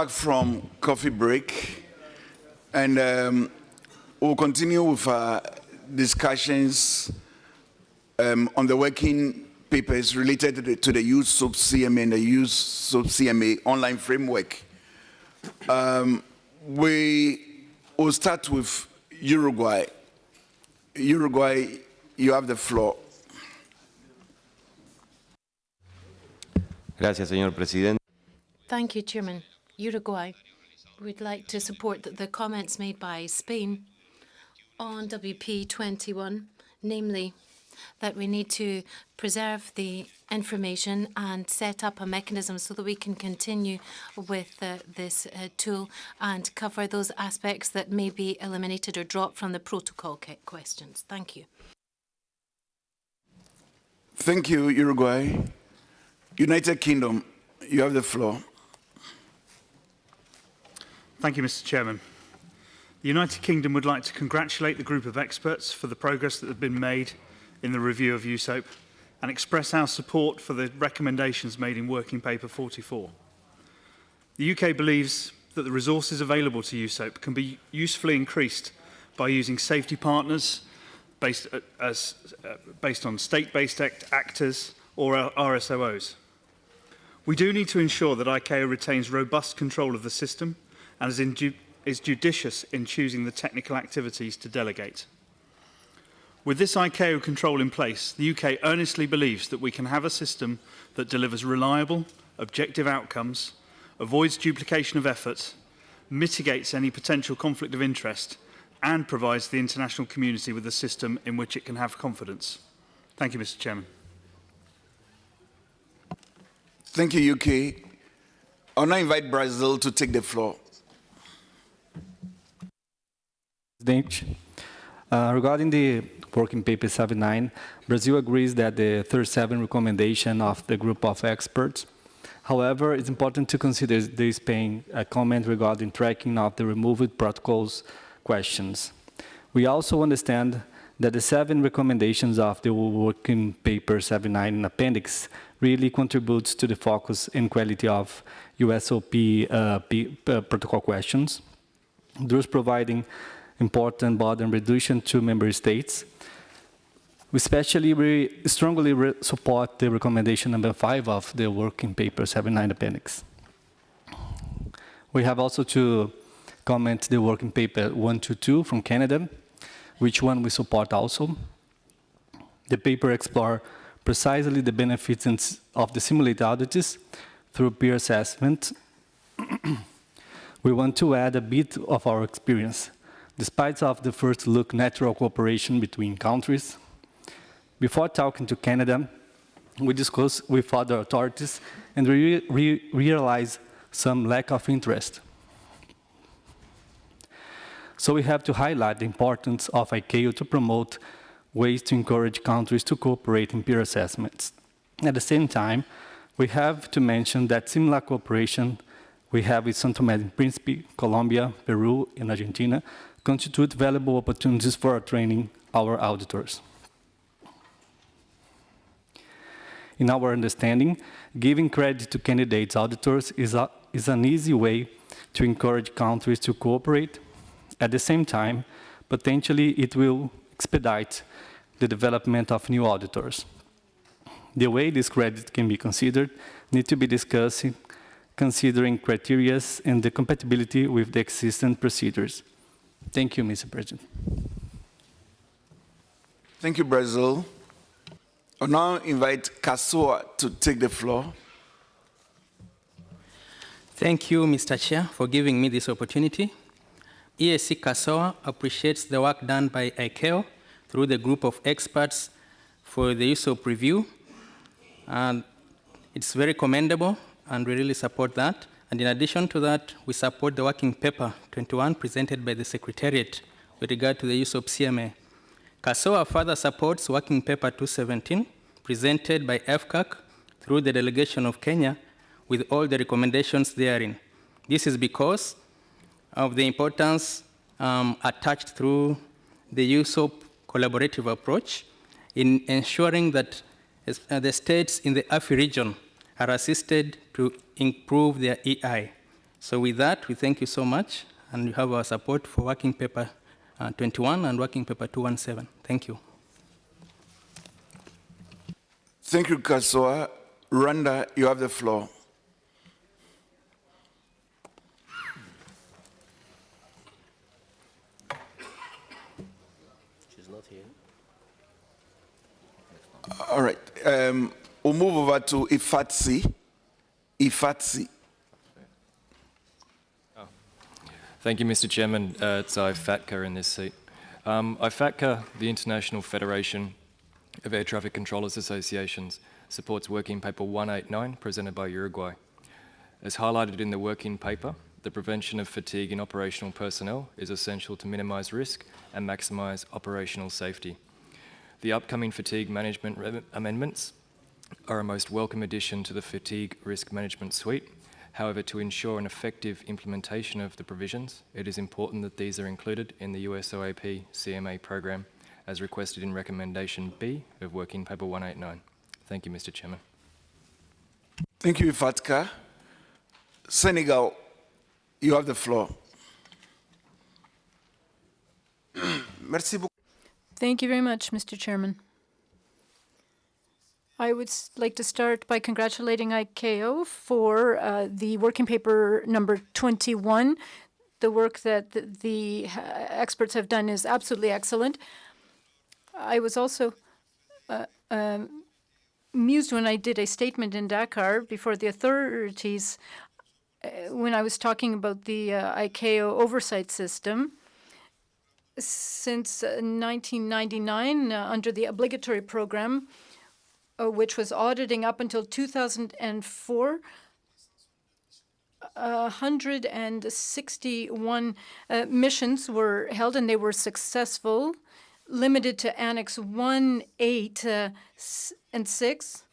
back from coffee break, and we'll continue with discussions on the working papers related to the USOAP CMA and the USOAP CMA online framework. We will start with Uruguay. Uruguay, you have the floor. Gracias, señor presidente. Thank you, Chairman. Uruguay would like to support the comments made by Spain on WP21, namely that we need to preserve the information and set up a mechanism so that we can continue with this tool and cover those aspects that may be eliminated or dropped from the protocol questions. Thank you. Thank you, Uruguay. United Kingdom, you have the floor. Thank you, Mr. Chairman. The United Kingdom would like to congratulate the group of experts for the progress that have been made in the review of USOAP and express our support for the recommendations made in Working Paper 44. The UK believes that the resources available to USOAP can be usefully increased by using safety partners based on state-based actors or RSOOs. We do need to ensure that ICAO retains robust control of the system and is judicious in choosing the technical activities to delegate. With this ICAO control in place, the UK earnestly believes that we can have a system that delivers reliable, objective outcomes, avoids duplication of effort, mitigates any potential conflict of interest, and provides the international community with a system in which it can have confidence. Thank you, Mr. Chairman. Thank you, UK. I'll now invite Brazil to take the floor. Regarding the Working Paper 79, Brazil agrees that the 37 recommendation of the group of experts. However, it's important to consider the Spain comment regarding tracking of the removed protocols questions. We also understand that the 7 recommendations of the Working Paper 79 in Appendix really contributes to the focus and quality of USOP protocol questions, thus providing important burden reduction to member states. We strongly support the recommendation number 5 of the Working Paper 79 Appendix. We have also to comment the Working Paper 122 from Canada, which one we support also. The paper explores precisely the benefits of the simulated audits through peer assessment. We want to add a bit of our experience. Despite of the first look natural cooperation between countries, before talking to Canada, we discussed with other authorities and we realized some lack of interest. So we have to highlight the importance of ICAO to promote ways to encourage countries to cooperate in peer assessments. At the same time, we have to mention that similar cooperation we have with São Tomé and Príncipe, Colombia, Peru, and Argentina constitute valuable opportunities for training our auditors. In our understanding, giving credit to candidates auditors is an easy way to encourage countries to cooperate. At the same time, potentially it will expedite the development of new auditors. The way this credit can be considered needs to be discussed considering criteria and the compatibility with the existing procedures. Thank you, Mr. President. Thank you, Brazil. I'll now invite Kasoa to take the floor. Thank you, Mr. Chair, for giving me this opportunity. EAC Kasoa appreciates the work done by ICAO through the group of experts for the USOAP review. And it's very commendable, and we really support that. And in addition to that, we support the Working Paper 21 presented by the Secretariat with regard to the USOAP CMA. CASOA further supports Working Paper 217 presented by FCAC through the delegation of Kenya with all the recommendations therein. This is because of the importance attached through the USOAP collaborative approach in ensuring that the states in the AFI region are assisted to improve their EI. So with that, we thank you so much, and you have our support for Working Paper 21 and Working Paper 217. Thank you. Thank you, Kasoa. Rwanda, you have the floor. She's not here. All right. We'll move over to Ifatsi. Ifatsi. Thank you, Mr. Chairman. It's IFATCA in this seat. IFATCA, the International Federation of Air Traffic Controllers Associations, supports Working Paper 189 presented by Uruguay. As highlighted in the working paper, the prevention of fatigue in operational personnel is essential to minimise risk and maximise operational safety. The upcoming fatigue management amendments are a most welcome addition to the fatigue risk management suite. However, to ensure an effective implementation of the provisions, it is important that these are included in the USOAP CMA program as requested in Recommendation B of Working Paper 189. Thank you, Mr. Chairman. Thank you, Ifatka. Senegal, you have the floor. Merci beaucoup. Thank you very much, Mr. Chairman. I would like to start by congratulating ICAO for the working paper number 21. The work that the experts have done is absolutely excellent. I was also amused when I did a statement in Dakar before the authorities when I was talking about the ICAO oversight system. Since 1999, under the obligatory program, which was auditing up until 2004, 161 missions were held, and they were successful, limited to Annex 1, 8, and 6,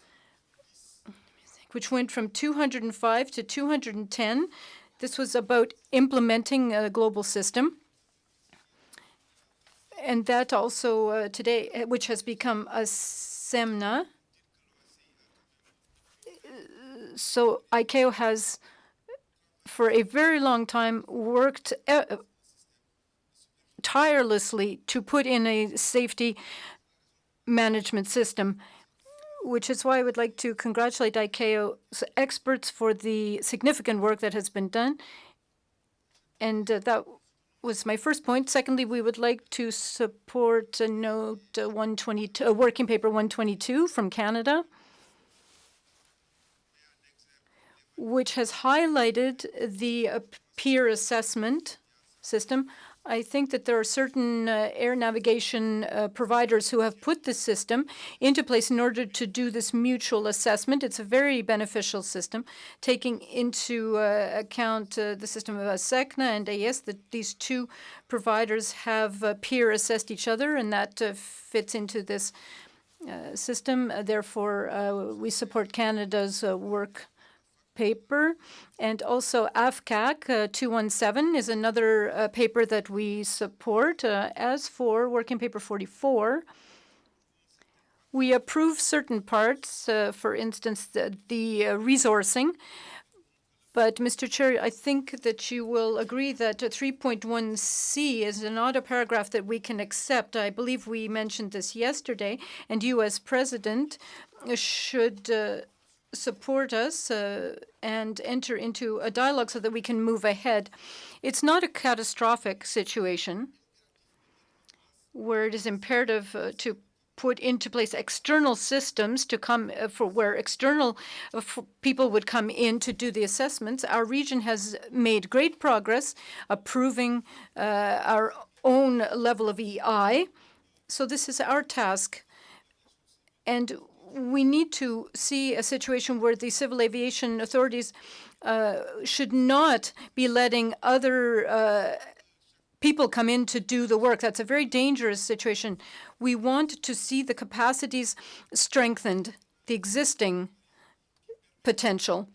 which went from 205 to 210. This was about implementing a global system. And that also today, which has become a SEMNA. So ICAO has, for a very long time, worked tirelessly to put in a safety management system, which is why I would like to congratulate ICAO's experts for the significant work that has been done. And that was my first point. Secondly, we would like to support note 122, working paper 122 from Canada, which has highlighted the peer assessment system. I think that there are certain air navigation providers who have put this system into place in order to do this mutual assessment. It's a very beneficial system, taking into account the system of SECNA and AS, that these two providers have peer assessed each other, and that fits into this system. Therefore, we support Canada's work paper. And also AFCAC 217 is another paper that we support. As for working paper 44, we approve certain parts, for instance, the resourcing. But, Mr. Chair, I think that you will agree that 3.1c is not a paragraph that we can accept. I believe we mentioned this yesterday, and you as President should support us and enter into a dialogue so that we can move ahead. It's not a catastrophic situation where it is imperative to put into place external systems to come for where external people would come in to do the assessments. Our region has made great progress approving our own level of EI. So this is our task. And we need to see a situation where the civil aviation authorities should not be letting other people come in to do the work. That's a very dangerous situation. We want to see the capacities strengthened, the existing potential.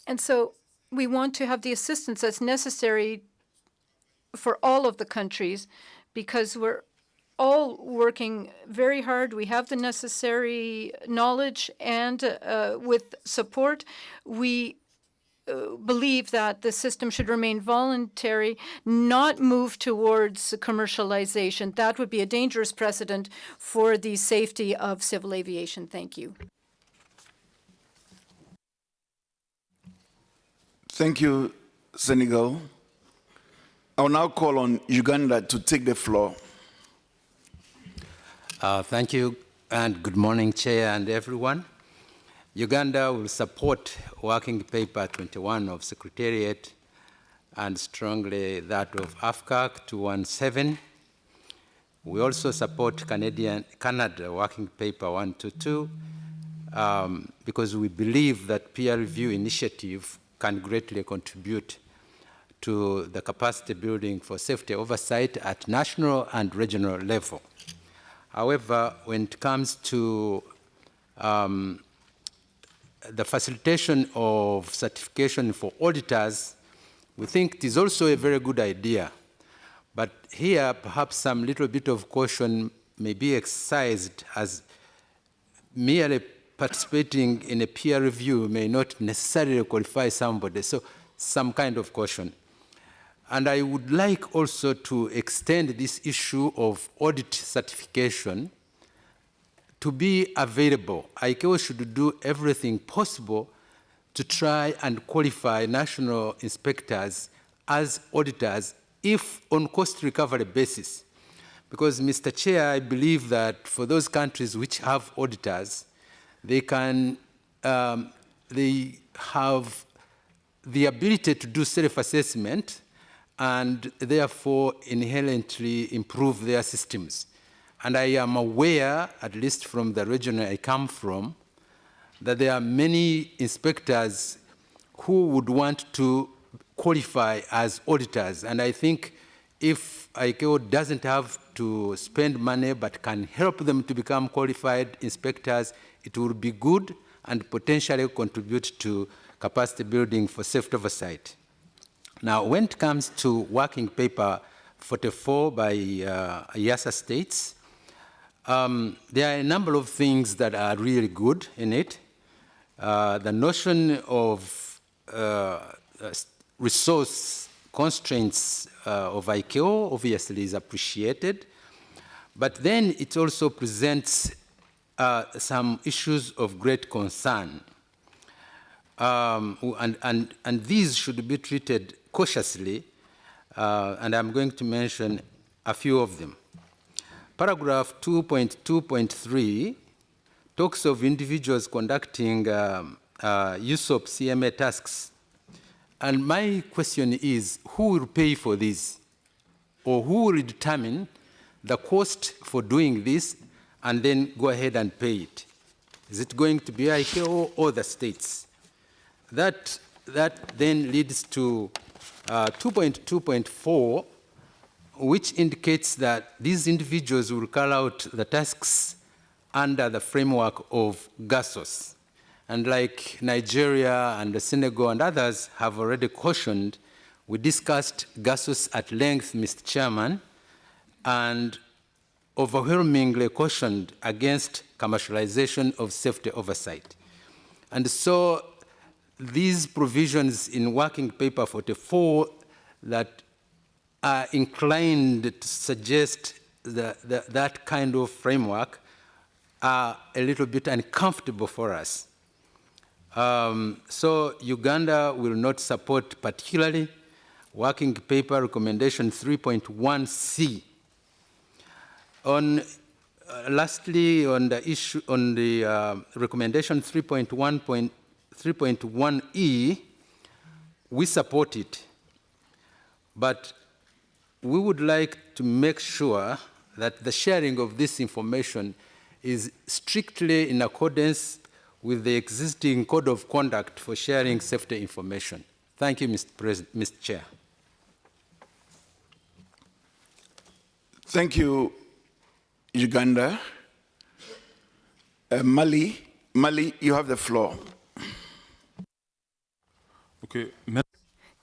And so we want to have the assistance that's necessary for all of the countries, because we're all working very hard. We have the necessary knowledge, and with support, we believe that the system should remain voluntary, not move towards commercialization. That would be a dangerous precedent for the safety of civil aviation. Thank you. Thank you, Senegal. I will now call on Uganda to take the floor. Thank you, and good morning, Chair and everyone. Uganda will support Working Paper 21 of Secretariat and strongly that of AFCAC 217. We also support Canada Working Paper 122 because we believe that peer review initiative can greatly contribute to the capacity building for safety oversight at national and regional level. However, when it comes to the facilitation of certification for auditors, we think it is also a very good idea. But here, perhaps some little bit of caution may be exercised, as merely participating in a peer review may not necessarily qualify somebody, so some kind of caution. And I would like also to extend this issue of audit certification to be available. ICAO should do everything possible to try and qualify national inspectors as auditors, if on cost recovery basis. Because, Mr. Chair, I believe that for those countries which have auditors, they have the ability to do self-assessment and therefore inherently improve their systems. And I am aware, at least from the region I come from, that there are many inspectors who would want to qualify as auditors. And I think if ICAO doesn't have to spend money but can help them to become qualified inspectors, it will be good and potentially contribute to capacity building for safety oversight. Now, when it comes to Working Paper 44 by IASA states, there are a number of things that are really good in it. The notion of resource constraints of ICAO obviously is appreciated, but then it also presents some issues of great concern. And these should be treated cautiously, and I'm going to mention a few of them. Paragraph 2.2.3 talks of individuals conducting USOAP CMA tasks. And my question is, who will pay for this? Or who will determine the cost for doing this and then go ahead and pay it? Is it going to be ICAO or the states? That then leads to 2.2.4, which indicates that these individuals will carry out the tasks under the framework of GASOS. And like Nigeria and Senegal and others have already cautioned, we discussed GASOS at length, Mr. Chairman, and overwhelmingly cautioned against commercialization of safety oversight. And so these provisions in Working Paper 44 that are inclined to suggest that kind of framework are a little bit uncomfortable for us. So Uganda will not support particularly Working Paper Recommendation 3.1c. Lastly, on the issue on the Recommendation 3.1e, we support it, but we would like to make sure that the sharing of this information is strictly in accordance with the existing code of conduct for sharing safety information. Thank you, Mr. Chair. Thank you, Uganda. Mali, you have the floor. Okay.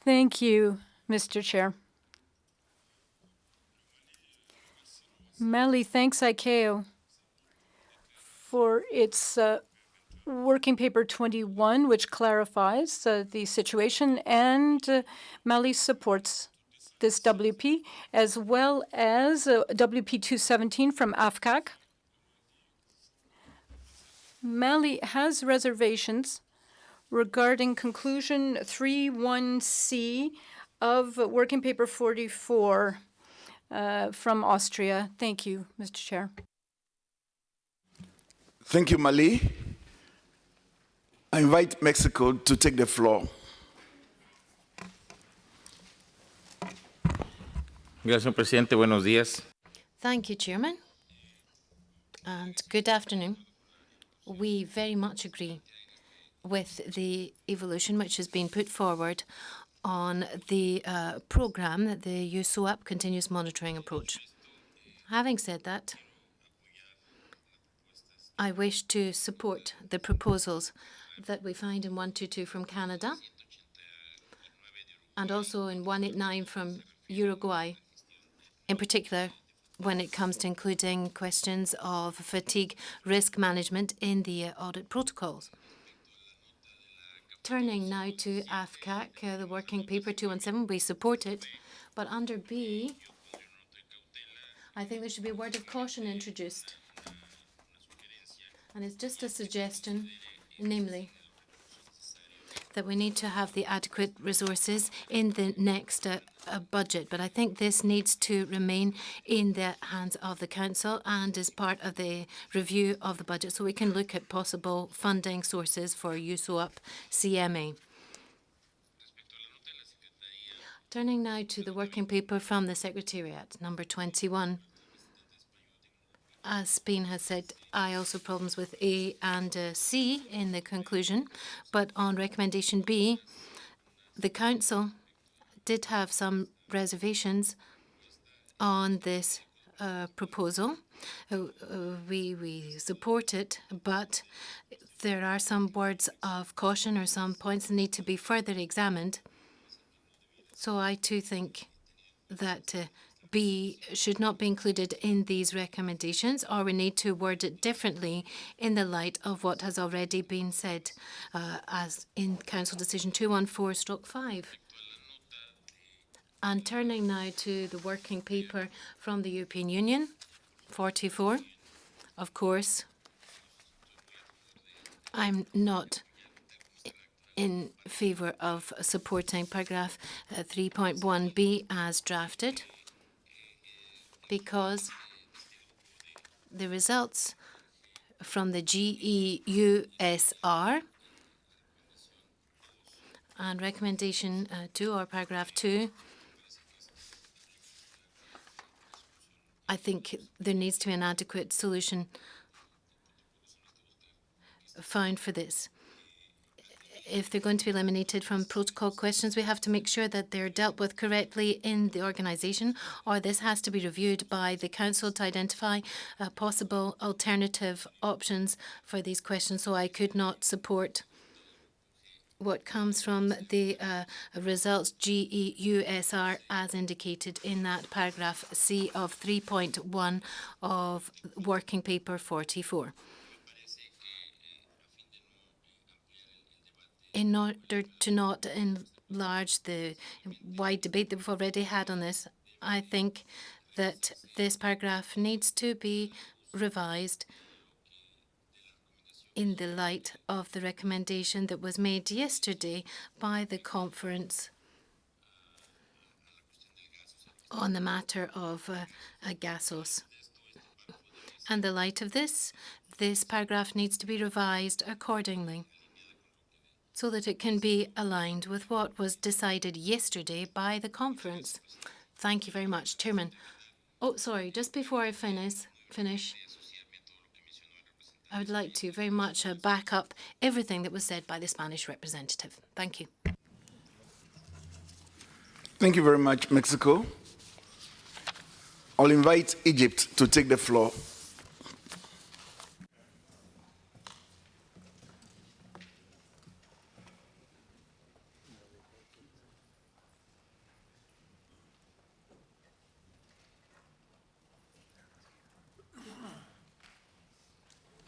Thank you, Mr. Chair. Mali thanks ICAO for its Working Paper 21, which clarifies the situation, and Mali supports this WP, as well as WP 217 from AFCAC. Mali has reservations regarding conclusion 3.1c of Working Paper 44 from Austria. Thank you, Mr. Chair. Thank you, Mali. I invite Mexico to take the floor. Gracias, señor presidente. Buenos días. Thank you, Chairman. And good afternoon. We very much agree with the evolution which has been put forward on the programme, the USOAP Continuous Monitoring Approach. Having said that, I wish to support the proposals that we find in 122 from Canada and also in 189 from Uruguay, in particular when it comes to including questions of fatigue risk management in the audit protocols. Turning now to AFCAC, the Working Paper 217, we support it, but under B, I think there should be a word of caution introduced. And it's just a suggestion, namely, that we need to have the adequate resources in the next budget. But I think this needs to remain in the hands of the Council and is part of the review of the budget, so we can look at possible funding sources for USOAP CMA. Turning now to the working paper from the Secretariat, number 21. As Spain has said, I also have problems with A and C in the conclusion, but on recommendation B, the Council did have some reservations on this proposal. We support it, but there are some words of caution or some points that need to be further examined. So I too think that B should not be included in these recommendations, or we need to word it differently in the light of what has already been said as in Council Decision 214/5. And turning now to the working paper from the European Union, 44, of course, I'm not in favour of supporting paragraph 3.1b as drafted, because the results from the GEUSR and recommendation 2 or paragraph 2, I think there needs to be an adequate solution found for this. If they're going to be eliminated from protocol questions, we have to make sure that they're dealt with correctly in the organisation, or this has to be reviewed by the Council to identify possible alternative options for these questions. So I could not support what comes from the results GEUSR as indicated in that paragraph C of 3.1 of Working Paper 44. In order to not enlarge the wide debate that we've already had on this, I think that this paragraph needs to be revised in the light of the recommendation that was made yesterday by the conference on the matter of GASOS. In the light of this, this paragraph needs to be revised accordingly, so that it can be aligned with what was decided yesterday by the conference. Thank you very much, Chairman. Oh, sorry, just before I finish, I would like to very much back up everything that was said by the Spanish representative. Thank you. Thank you very much, Mexico. I'll invite Egypt to take the floor.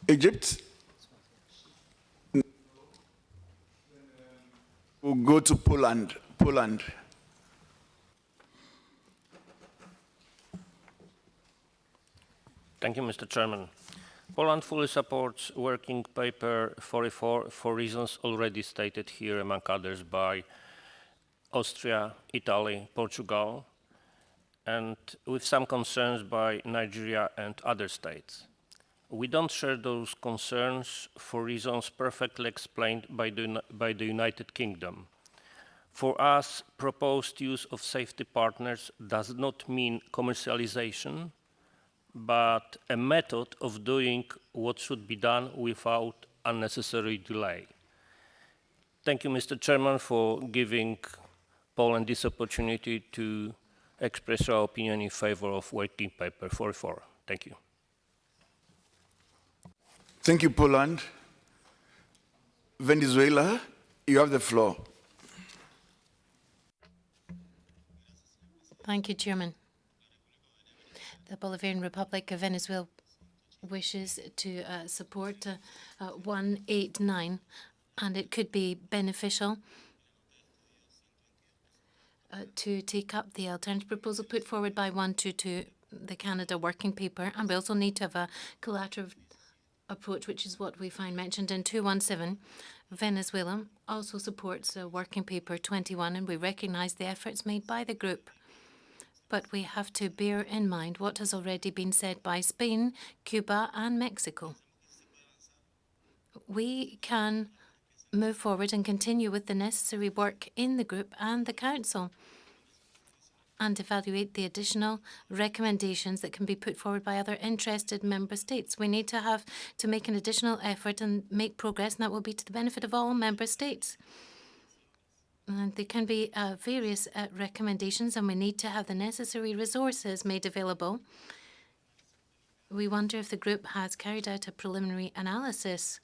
Egypt. go to Poland. Poland. Thank you, Mr. Chairman. Poland fully supports Working Paper 44 for reasons already stated here, among others, by Austria, Italy, Portugal, and with some concerns by Nigeria and other states. We don't share those concerns for reasons perfectly explained by the United Kingdom. For us, proposed use of safety partners does not mean commercialization, but a method of doing what should be done without unnecessary delay. Thank you, Mr. Chairman, for giving Poland this opportunity to express our opinion in favor of Working Paper 44. Thank you. Thank you, Poland. Venezuela, you have the floor. Thank you, Chairman. The Bolivarian Republic of Venezuela wishes to support 189, and it could be beneficial to take up the alternative proposal put forward by 122, the Canada Working Paper, and we also need to have a collaborative approach, which is what we find mentioned in 217. Venezuela also supports Working Paper 21, and we recognize the efforts made by the group. But we have to bear in mind what has already been said by Spain, Cuba, and Mexico. We can move forward and continue with the necessary work in the group and the Council and evaluate the additional recommendations that can be put forward by other interested member states. We need to make an additional effort and make progress, and that will be to the benefit of all member states. And there can be various recommendations, and we need to have the necessary resources made available. We wonder if the group has carried out a preliminary analysis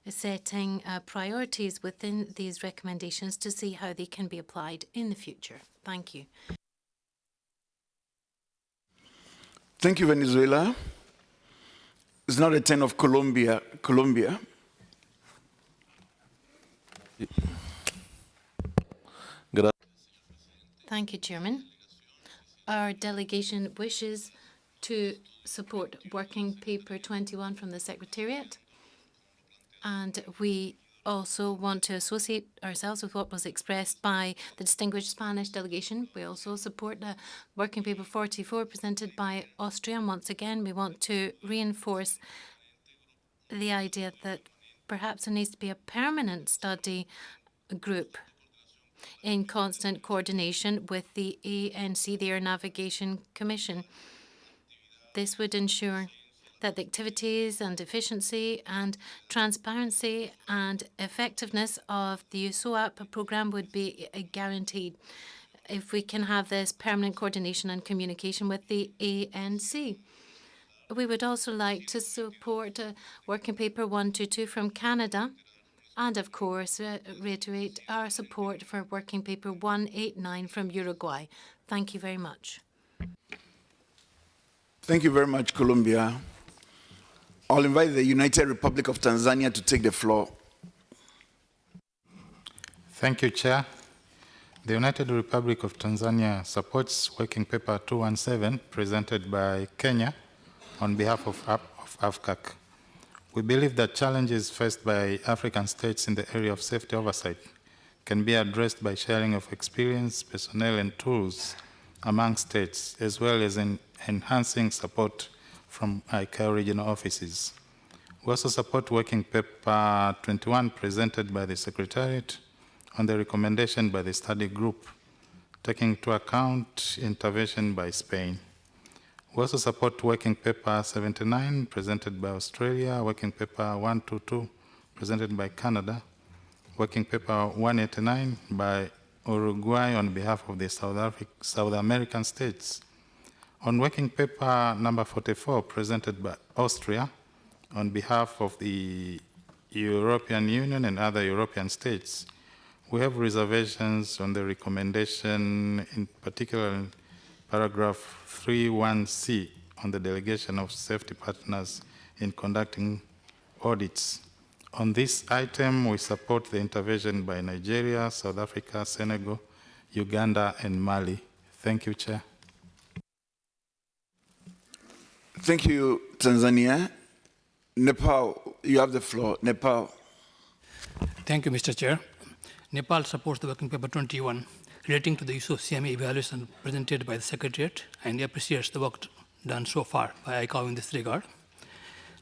setting priorities within these recommendations to see how they can be applied in the future. Thank you. Thank you, Venezuela. It's now the turn of Colombia. Thank you, Chairman. Our delegation wishes to support Working Paper 21 from the Secretariat, and we also want to associate ourselves with what was expressed by the distinguished Spanish delegation. We also support the Working Paper 44 presented by Austria, and once again we want to reinforce the idea that perhaps there needs to be a permanent study group in constant coordination with the ANC, the Air Navigation Commission. This would ensure that the activities and efficiency and transparency and effectiveness of the USOAP program would be guaranteed if we can have this permanent coordination and communication with the ANC. We would also like to support Working Paper 122 from Canada, and of course reiterate our support for Working Paper 189 from Uruguay. Thank you very much. Thank you very much, Colombia. I'll invite the United Republic of Tanzania to take the floor. Thank you, Chair. The United Republic of Tanzania supports Working Paper 217 presented by Kenya on behalf of AFCAC. We believe that challenges faced by African states in the area of safety oversight can be addressed by sharing of experience, personnel, and tools among states, as well as in enhancing support from ICAO regional offices. We also support Working Paper 21 presented by the Secretariat on the recommendation by the study group, taking into account intervention by Spain. We also support Working Paper 79 presented by Australia, Working Paper 122 presented by Canada, Working Paper 189 by Uruguay on behalf of the South American states. On Working Paper number 44 presented by Austria on behalf of the European Union and other European states, we have reservations on the recommendation, in particular in paragraph 31C on the delegation of safety partners in conducting audits On this item, we support the intervention by Nigeria, South Africa, Senegal, Uganda, and Mali. Thank you, Chair. Thank you, Tanzania. Nepal, you have the floor. Nepal. Thank you, Mr. Chair. Nepal supports the Working Paper 21 relating to the use of CMA evaluation presented by the Secretariat and appreciates the work done so far by ICAO in this regard.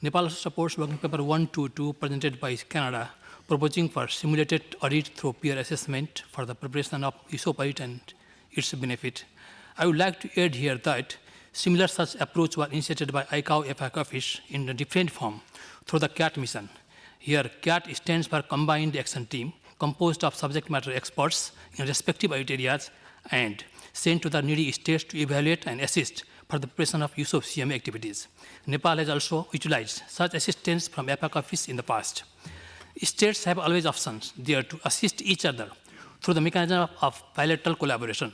Nepal also supports Working Paper 122 presented by Canada, proposing for simulated audit through peer assessment for the preparation of USOAP audit and its benefit. I would like to add here that similar such approach was initiated by ICAO APAC office in a different form through the CAT mission. Here, CAT stands for Combined Action Team, composed of subject matter experts in respective audit areas and sent to the needy states to evaluate and assist for the preparation of USOAP CMA activities. Nepal has also utilized such assistance from APAC office in the past. States have always options there to assist each other through the mechanism of bilateral collaboration.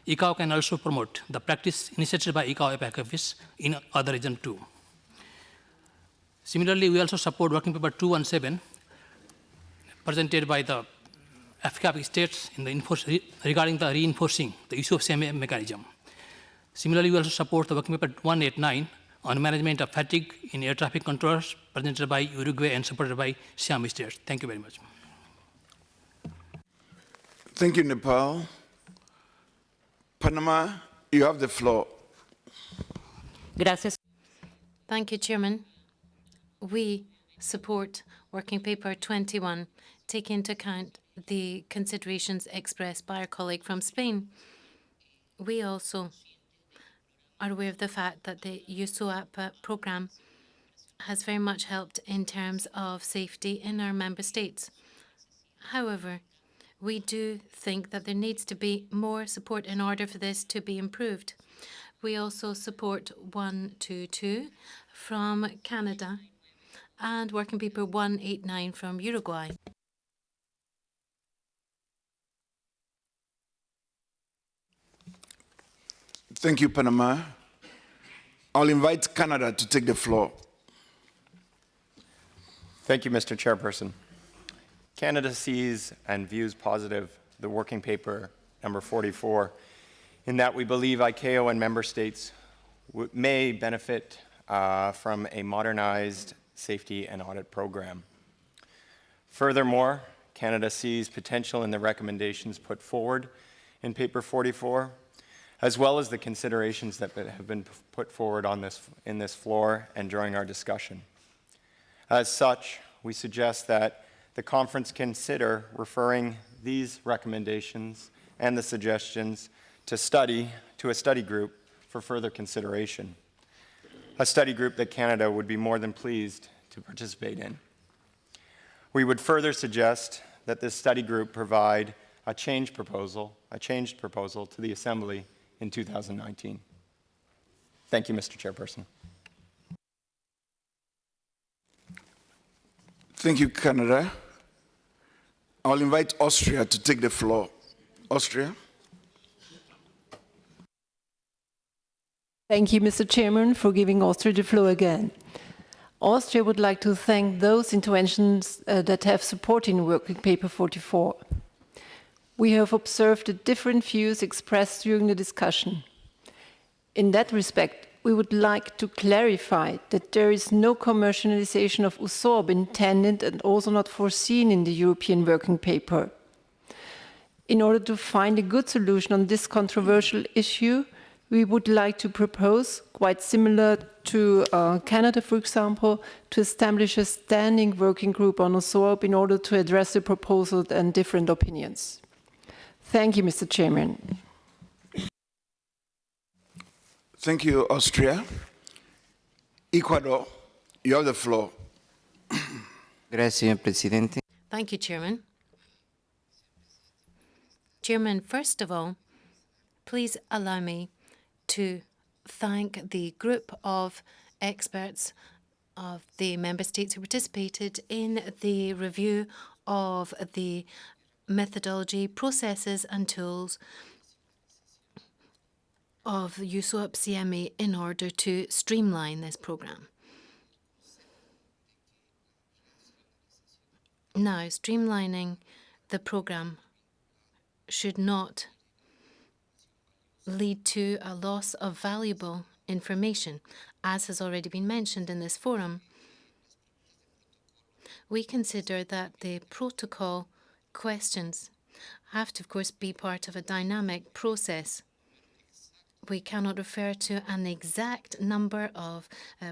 ICAO can also promote the practice initiated by ICAO APAC office in other regions too. Similarly, we also support Working Paper 217 presented by the Africa states in the regarding the reinforcing the use of CMA mechanism. Similarly, we also support the Working Paper 189 on management of fatigue in air traffic controllers presented by Uruguay and supported by SIAM states. Thank you very much. Thank you, Nepal. Panama, you have the floor. Gracias. Thank you, Chairman. We support Working Paper 21, taking into account the considerations expressed by our colleague from Spain. We also are aware of the fact that the USOAP program has very much helped in terms of safety in our member states. However, we do think that there needs to be more support in order for this to be improved. We also support 122 from Canada and Working Paper 189 from Uruguay. Thank you, Panama. I'll invite Canada to take the floor. Thank you, Mr. Chairperson. Canada sees and views positive the Working Paper number 44 in that we believe ICAO and member states may benefit from a modernized safety and audit program. Furthermore, Canada sees potential in the recommendations put forward in Paper 44, as well as the considerations that have been put forward in this floor and during our discussion. As such, we suggest that the conference consider referring these recommendations and the suggestions to a study group for further consideration, a study group that Canada would be more than pleased to participate in. We would further suggest that this study group provide a changed proposal to the Assembly in 2019. Thank you, Mr. Chairperson. Thank you, Canada. I'll invite Austria to take the floor. Austria. Thank you, Mr. Chairman, for giving Austria the floor again. Austria would like to thank those interventions that have supported Working Paper 44. We have observed the different views expressed during the discussion. In that respect, we would like to clarify that there is no commercialization of USOAP intended and also not foreseen in the European Working Paper. In order to find a good solution on this controversial issue, we would like to propose, quite similar to Canada, for example, to establish a standing working group on USOAP in order to address the proposal and different opinions. Thank you, Mr. Chairman. Thank you, Austria. Ecuador, you have the floor. Gracias, Presidente. Thank you, Chairman. Chairman, first of all, please allow me to thank the group of experts of the member states who participated in the review of the methodology, processes and tools of USOAP CMA in order to streamline this program. Now, streamlining the program should not lead to a loss of valuable information, as has already been mentioned in this forum. We consider that the protocol questions have to, of course, be part of a dynamic process. We cannot refer to an exact number of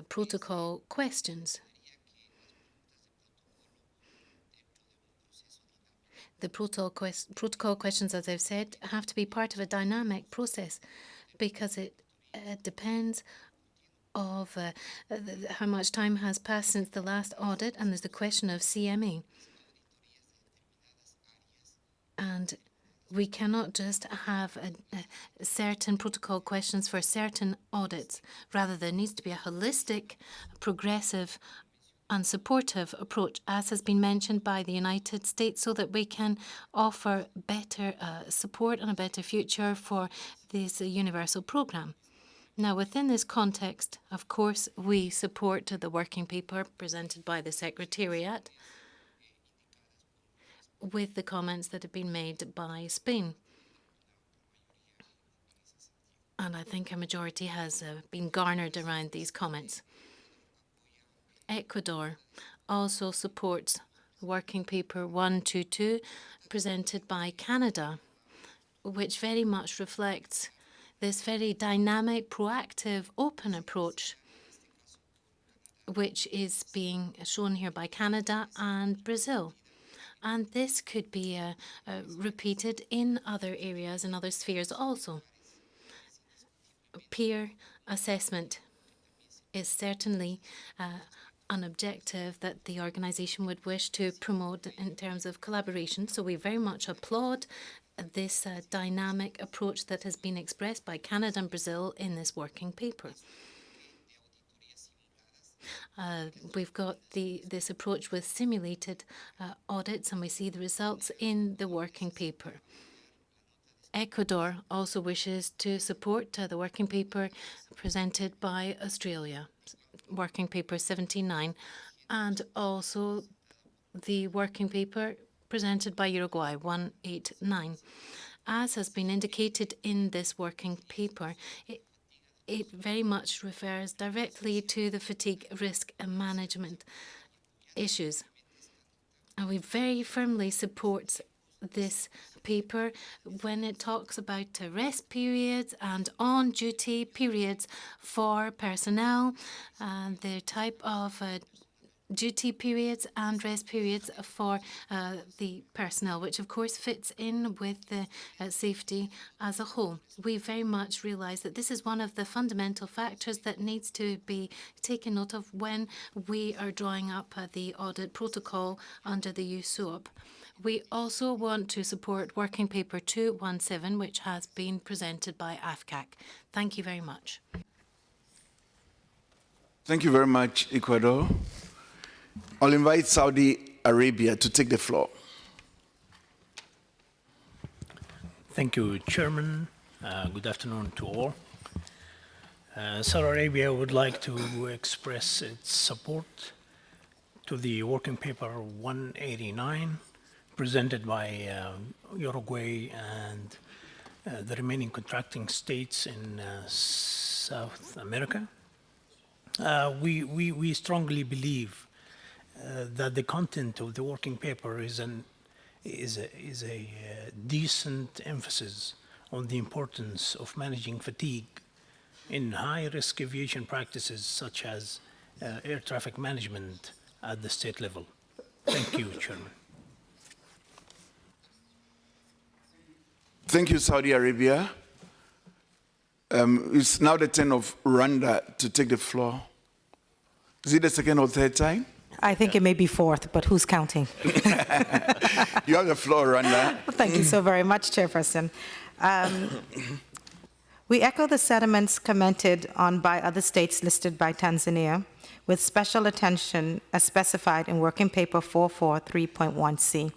protocol questions. The protocol questions, as I've said, have to be part of a dynamic process because it depends of how much time has passed since the last audit, and there's the question of CMA. And we cannot just have certain protocol questions for certain audits. Rather, there needs to be a holistic, progressive and supportive approach, as has been mentioned by the United States, so that we can offer better support and a better future for this universal program. Now, within this context, of course, we support the working paper presented by the Secretariat with the comments that have been made by Spain. And I think a majority has been garnered around these comments. Ecuador also supports Working Paper 122 presented by Canada, which very much reflects this very dynamic, proactive, open approach, which is being shown here by Canada and Brazil. And this could be repeated in other areas and other spheres also. Peer assessment is certainly an objective that the organization would wish to promote in terms of collaboration. So we very much applaud this dynamic approach that has been expressed by Canada and Brazil in this working paper. We've got this approach with simulated audits, and we see the results in the working paper. Ecuador also wishes to support the working paper presented by Australia, Working Paper 79, and also the working paper presented by Uruguay, 189. As has been indicated in this working paper, it very much refers directly to the fatigue risk management issues. And we very firmly support this paper when it talks about rest periods and on-duty periods for personnel, and the type of duty periods and rest periods for the personnel, which of course fits in with the safety as a whole. We very much realise that this is one of the fundamental factors that needs to be taken note of when we are drawing up the audit protocol under the USOAP. We also want to support Working Paper 217, which has been presented by AFCAC. Thank you very much. Thank you very much, Ecuador. I'll invite Saudi Arabia to take the floor. Thank you, Chairman. Good afternoon to all. Saudi Arabia would like to express its support to the Working Paper 189 presented by Uruguay and the remaining contracting states in South America. We strongly believe that the content of the working paper is a decent emphasis on the importance of managing fatigue in high-risk aviation practices such as air traffic management at the state level. Thank you, Chairman. Thank you, Saudi Arabia. It's now the turn of Rwanda to take the floor. Is it the second or third time? I think it may be fourth, but who's counting? You have the floor, Rwanda. Thank you so very much, Chairperson. We echo the sentiments commented on by other states listed by Tanzania, with special attention as specified in Working Paper 443.1c.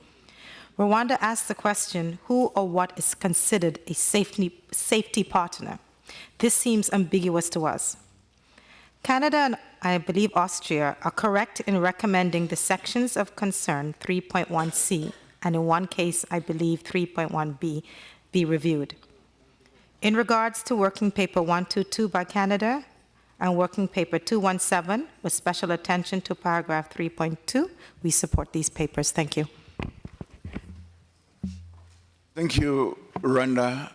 Rwanda asks the question, who or what is considered a safety partner? This seems ambiguous to us. Canada I believe Austria, are correct in recommending the sections of concern 3.1c, and in one case, I believe 3.1b, be reviewed. In regards to Working Paper 122 by Canada and Working Paper 217, with special attention to paragraph 3.2, we support these papers. Thank you. Thank you, Rwanda.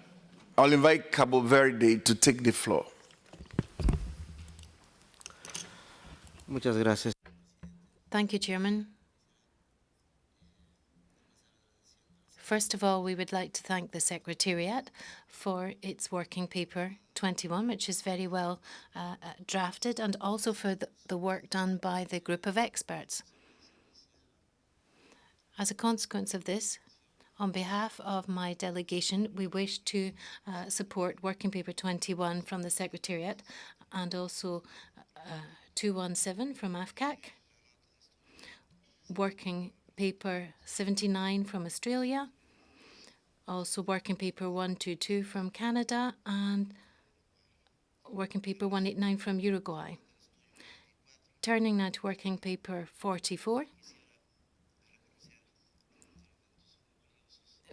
I'll invite Cabo Verde to take the floor. Muchas gracias. Thank you, Chairman. First of all, we would like to thank the Secretariat for its Working Paper 21, which is very well drafted, and also for the work done by the group of experts. As a consequence of this, on behalf of my delegation, we wish to support Working Paper 21 from the Secretariat and also 217 from AFCAC, Working Paper 79 from Australia, also Working Paper 122 from Canada, and Working Paper 189 from Uruguay. Turning now to Working Paper 44,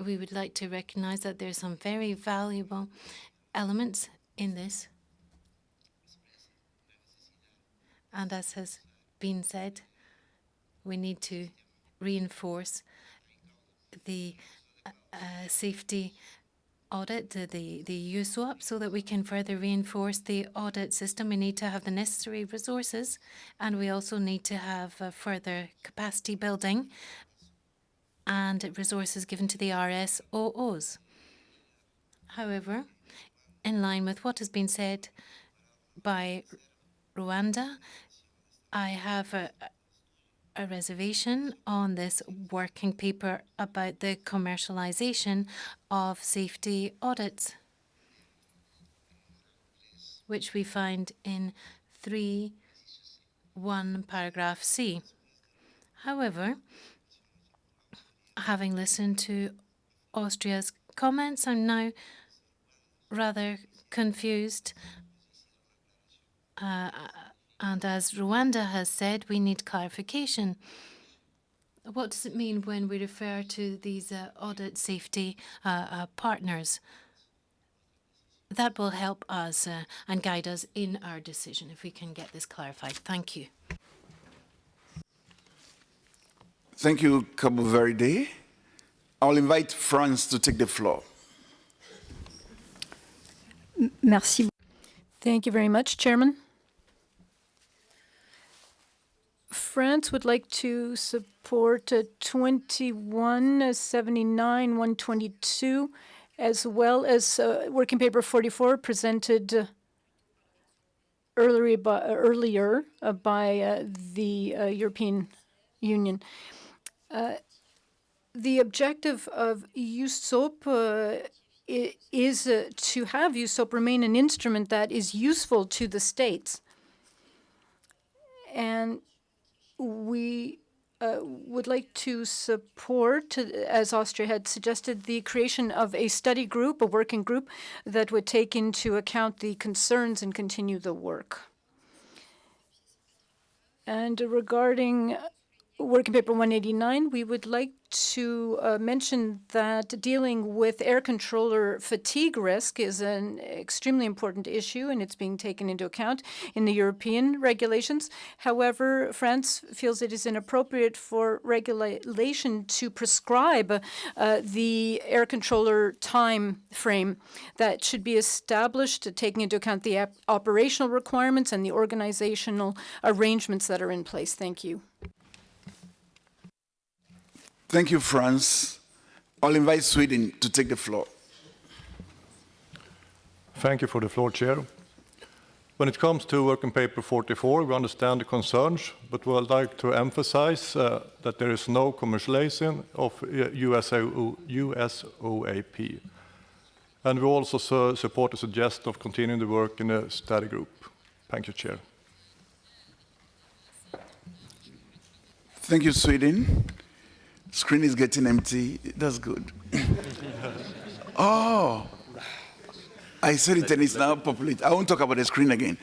we would like to recognise that there are some very valuable elements in this. And as has been said, we need to reinforce the safety audit, the USOAP, so that we can further reinforce the audit system. We need to have the necessary resources, and we also need to have further capacity building and resources given to the RSOOs. However, in line with what has been said by Rwanda, I have a reservation on this working paper about the commercialization of safety audits, which we find in 3.1 paragraph C. However, having listened to Austria's comments, I'm now rather confused. And as Rwanda has said, we need clarification. What does it mean when we refer to these audit safety partners? That will help us and guide us in our decision if we can get this clarified. Thank you. Thank you, Cabo Verde. I'll invite France to take the floor. Merci. Thank you very much, Chairman. France would like to support 2179, 122, as well as Working Paper 44 presented earlier by the European Union. The objective of USOAP is to have USOAP remain an instrument that is useful to the states. And we would like to support, as Austria had suggested, the creation of a study group, a working group, that would take into account the concerns and continue the work. And regarding Working Paper 189, we would like to mention that dealing with air controller fatigue risk is an extremely important issue, and it's being taken into account in the European regulations. However, France feels it is inappropriate for regulation to prescribe the air controller time frame that should be established, taking into account the operational requirements and the organizational arrangements that are in place. Thank you. Thank you, France. I'll invite Sweden to take the floor. Thank you for the floor, Chair. When it comes to Working Paper 44, we understand the concerns, but we would like to emphasize that there is no commercialization of USOAP. And we also support the suggestion of continuing the work in a study group. Thank you, Chair. Thank you, Sweden. Screen is getting empty. That's good. Oh, I said it and it's now populated. I won't talk about the screen again.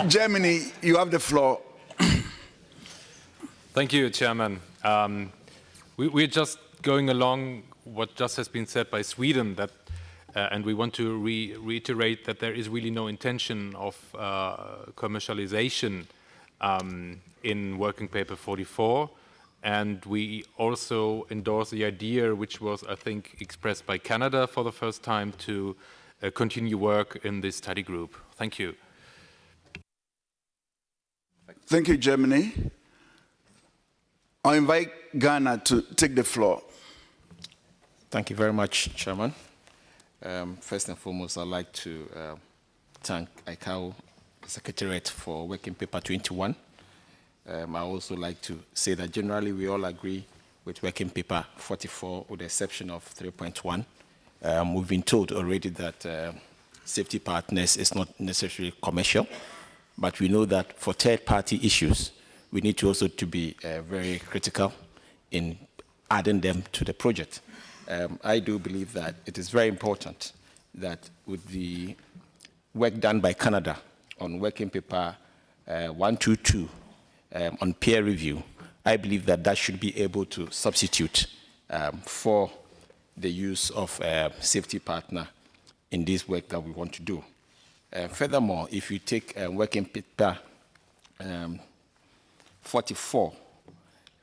Germany, you have the floor. Thank you, Chairman. We're just going along what just has been said by Sweden, that, and we want to reiterate that there is really no intention of commercialization in Working Paper 44. And we also endorse the idea, which was, I think, expressed by Canada for the first time, to continue work in this study group. Thank you. Thank you, Germany. I invite Ghana to take the floor. Thank you very much, Chairman. First and foremost, I'd like to thank ICAO Secretariat for Working Paper 21. I also like to say that generally we all agree with Working Paper 44 with the exception of 3.1. We've been told already that safety partners is not necessarily commercial, but we know that for third-party issues, we need to also to be very critical in adding them to the project. I do believe that it is very important that with the work done by Canada on Working Paper 122, on peer review, I believe that that should be able to substitute for the use of a safety partner in this work that we want to do. Furthermore, if you take Working Paper 44,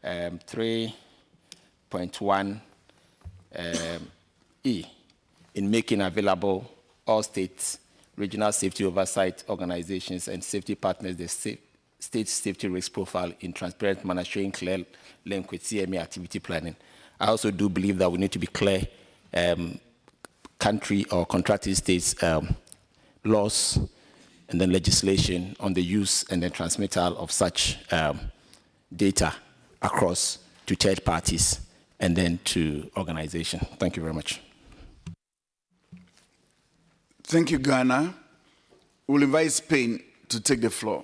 3.1 E, in making available all states, regional safety oversight organizations, and safety partners the state safety risk profile in transparent manner, showing clear link with CMA activity planning. I also do believe that we need to be clear country or contracting states laws and then legislation on the use and the transmittal of such data across to third parties and then to organizations. Thank you very much. Thank you, Ghana. We'll invite Spain to take the floor.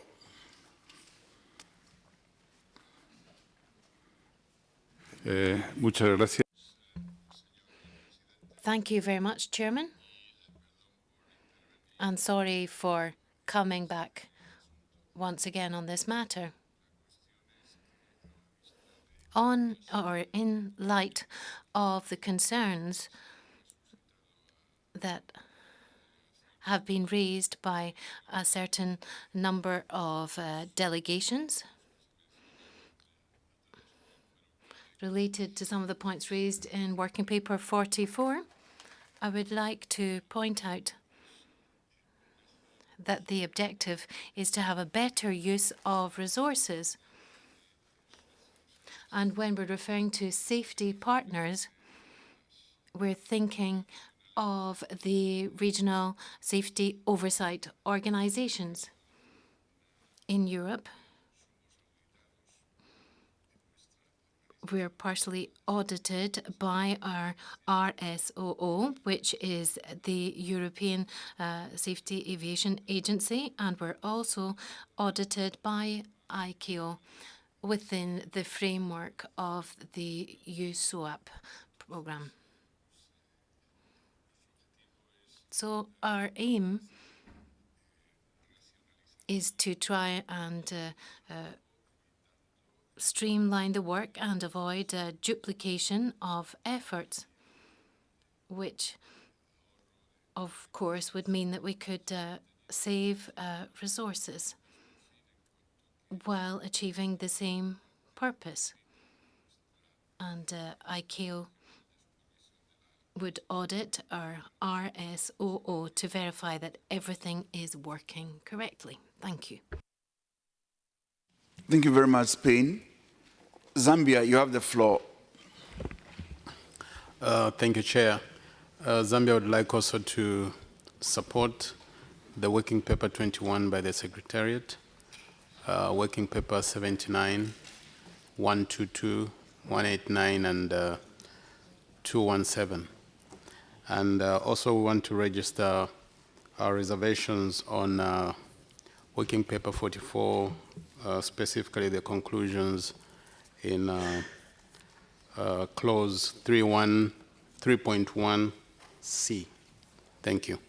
Muchas gracias. Thank you very much, Chairman. And sorry for coming back once again on this matter. On or in light of the concerns that have been raised by a certain number of delegations related to some of the points raised in Working Paper 44, I would like to point out that the objective is to have a better use of resources. And when we're referring to safety partners, we're thinking of the regional safety oversight organizations in Europe. We're partially audited by our RSOO, which is the European Safety Aviation Agency, and we're also audited by ICAO within the framework of the USOAP program. So our aim is to try and streamline the work and avoid duplication of efforts, which of course would mean that we could save resources while achieving the same purpose. And ICAO would audit our RSOO to verify that everything is working correctly. Thank you. Thank you very much, Spain. Zambia, you have the floor. Thank you, Chair. Zambia would like also to support the Working Paper 21 by the Secretariat, Working Paper 79, 122, 189, and 217. And also we want to register our reservations on Working Paper 44, specifically the conclusions in clause 3.1C. Thank you.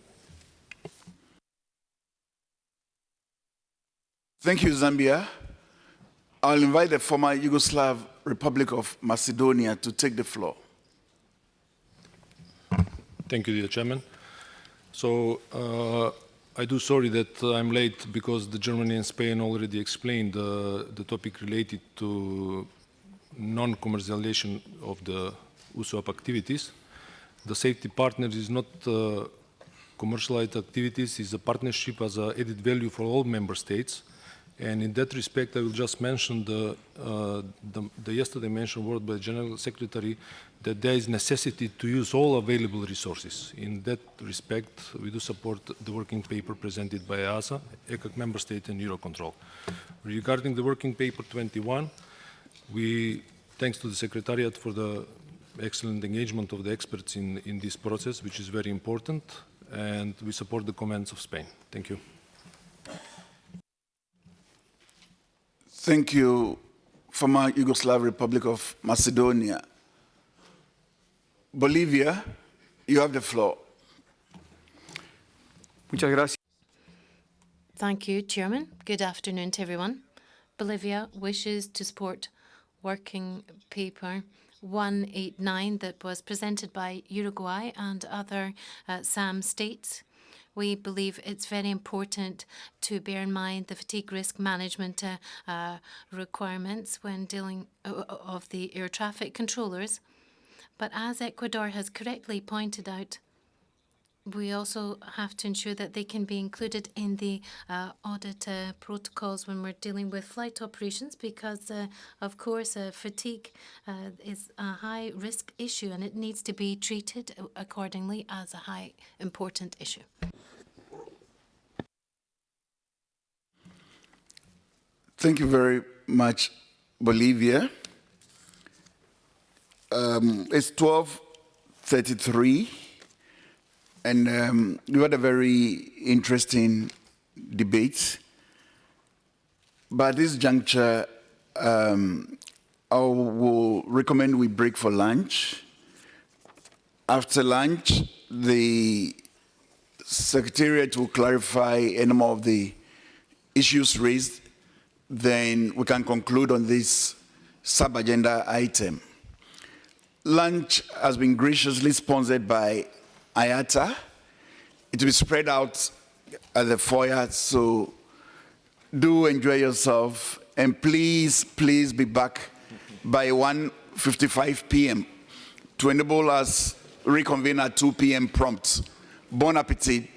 Thank you, Zambia. I'll invite the former Yugoslav Republic of Macedonia to take the floor. Thank you, dear Chairman. So I do sorry that I'm late because the Germany and Spain already explained the topic related to non-commercialization of the USOAP activities. The safety partner is not commercialized activities, is a partnership as an added value for all member states. And in that respect, I will just mention the yesterday mentioned word by the General Secretary that there is necessity to use all available resources. In that respect, we do support the working paper presented by EASA, ECAC member state, and Eurocontrol. Regarding the working paper 21, thanks to the Secretariat for the excellent engagement of the experts in this process, which is very important, and we support the comments of Spain. Thank you. Thank you, former Yugoslav Republic of Macedonia. Bolivia, you have the floor. Muchas gracias. Thank you, Chairman. Good afternoon to everyone. Bolivia wishes to support working paper 189 that was presented by Uruguay and other SAM states. We believe it's very important to bear in mind the fatigue risk management requirements when dealing of the air traffic controllers. But as Ecuador has correctly pointed out, we also have to ensure that they can be included in the audit protocols when we're dealing with flight operations because, of course, fatigue is a high-risk issue and it needs to be treated accordingly as a high important issue. Thank you very much, Bolivia. It's 12:33. And we had a very interesting debate. But at this juncture, I will recommend we break for lunch. After lunch, the Secretariat will clarify any more of the issues raised. Then we can conclude on this sub-agenda item. Lunch has been graciously sponsored by IATA. It will be spread out at the foyer, so do enjoy yourself. And please be back by 1:55 p.m. to enable us reconvene at 2 p.m. prompt. Bon appetit.